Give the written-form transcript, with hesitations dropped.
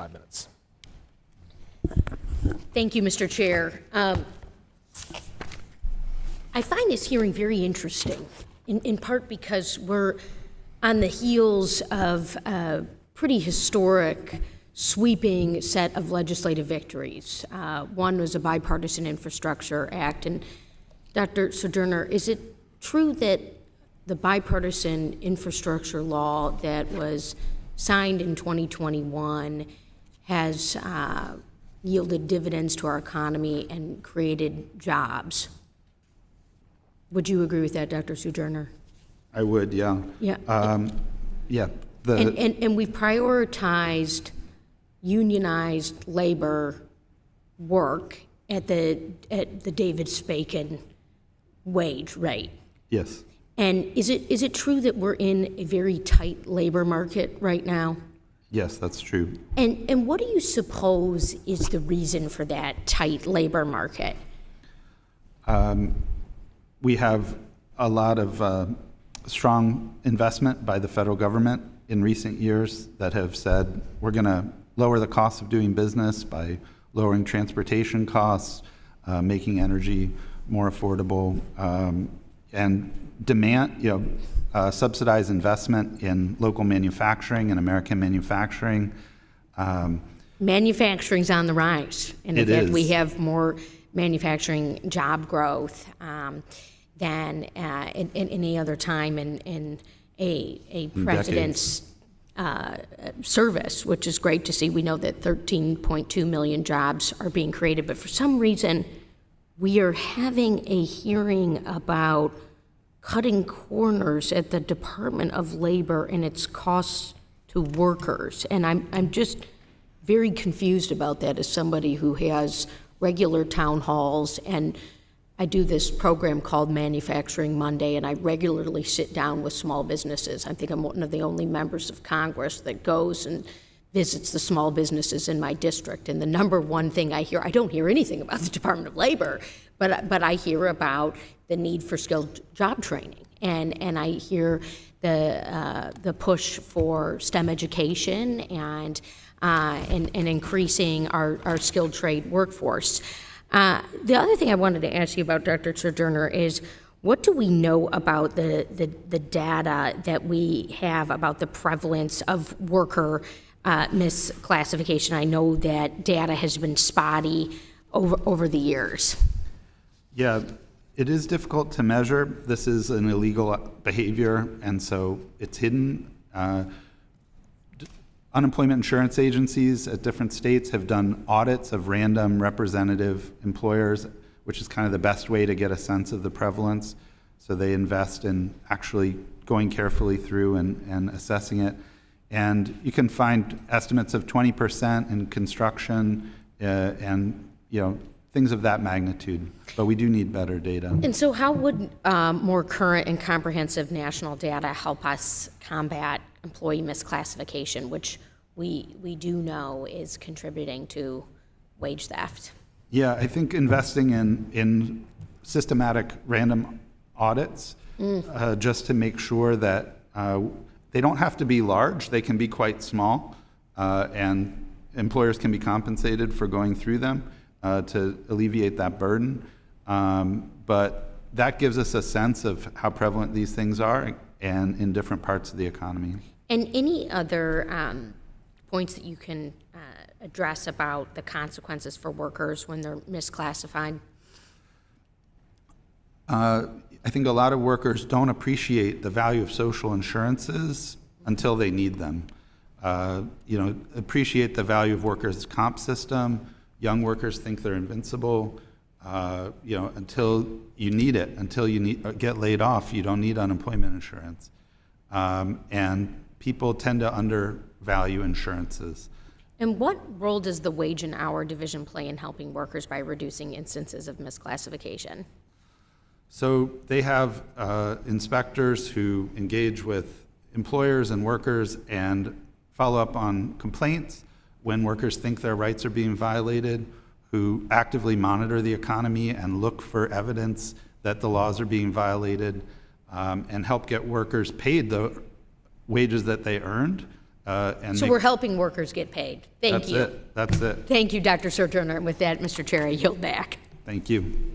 5 minutes. Thank you, Mr. Chair. I find this hearing very interesting, in part because we're on the heels of a pretty historic, sweeping set of legislative victories. One was a bipartisan infrastructure act. And Dr. Sojourner, is it true that the bipartisan infrastructure law that was signed in 2021 has yielded dividends to our economy and created jobs? Would you agree with that, Dr. Sojourner? I would, yeah. Yeah. Yeah. And we've prioritized unionized labor work at the David Bacon wage rate. Yes. And is it true that we're in a very tight labor market right now? Yes, that's true. And what do you suppose is the reason for that tight labor market? We have a lot of strong investment by the federal government in recent years that have said we're going to lower the cost of doing business by lowering transportation costs, making energy more affordable, and demand, subsidize investment in local manufacturing and American manufacturing. Manufacturing's on the rise. And in It fact, is. we have more manufacturing job growth than in any other time in a president's service, which is great to see. We know that 13.2 million jobs are being created, but for some reason, we are having a hearing about cutting corners at the Department of Labor and its costs to workers. And I'm just very confused about that as somebody who has regular town halls, and I do this program called Manufacturing Monday, and I regularly sit down with small businesses. I think I'm one of the only members of Congress that goes and visits the small businesses in my district. And the number one thing I hear, I don't hear anything about the Department of Labor, but I hear about the need for skilled job training, and I hear the push for STEM education and increasing our skilled trade workforce. The other thing I wanted to ask you about, Dr. Sojourner, is what do we know about the data that we have about the prevalence of worker misclassification? I know that data has been spotty over the years. Yeah, it is difficult to measure. This is an illegal behavior, and so it's hidden. Unemployment insurance agencies at different states have done audits of random representative employers, which is kind of the best way to get a sense of the prevalence. So they invest in actually going carefully through and assessing it. And you can find estimates of 20% in construction and things of that magnitude. But we do need better data. And so how would more current and comprehensive national data help us combat employee misclassification, which we do know is contributing to wage theft? Yeah, I think investing in systematic random audits just to make sure that they don't have to be large, they can be quite small, and employers can be compensated for going through them to alleviate that burden. But that gives us a sense of how prevalent these things are and in different parts of the economy. And any other points that you can address about the consequences for workers when they're misclassified? I think a lot of workers don't appreciate the value of social insurances until they need them. Appreciate the value of workers' comp system. Young workers think they're invincible. Until you need it, until you get laid off, you don't need unemployment insurance. And people tend to undervalue insurances. And what role does the wage and hour division play in helping workers by reducing instances of misclassification? So they have inspectors who engage with employers and workers and follow up on complaints when workers think their rights are being violated, who actively monitor the economy and look for evidence that the laws are being violated, and help get workers paid the wages that they earned and So we're helping workers get paid. Thank you. That's it. Thank you, Dr. Sojourner. With that, Mr. Chair, I yield back. Thank you.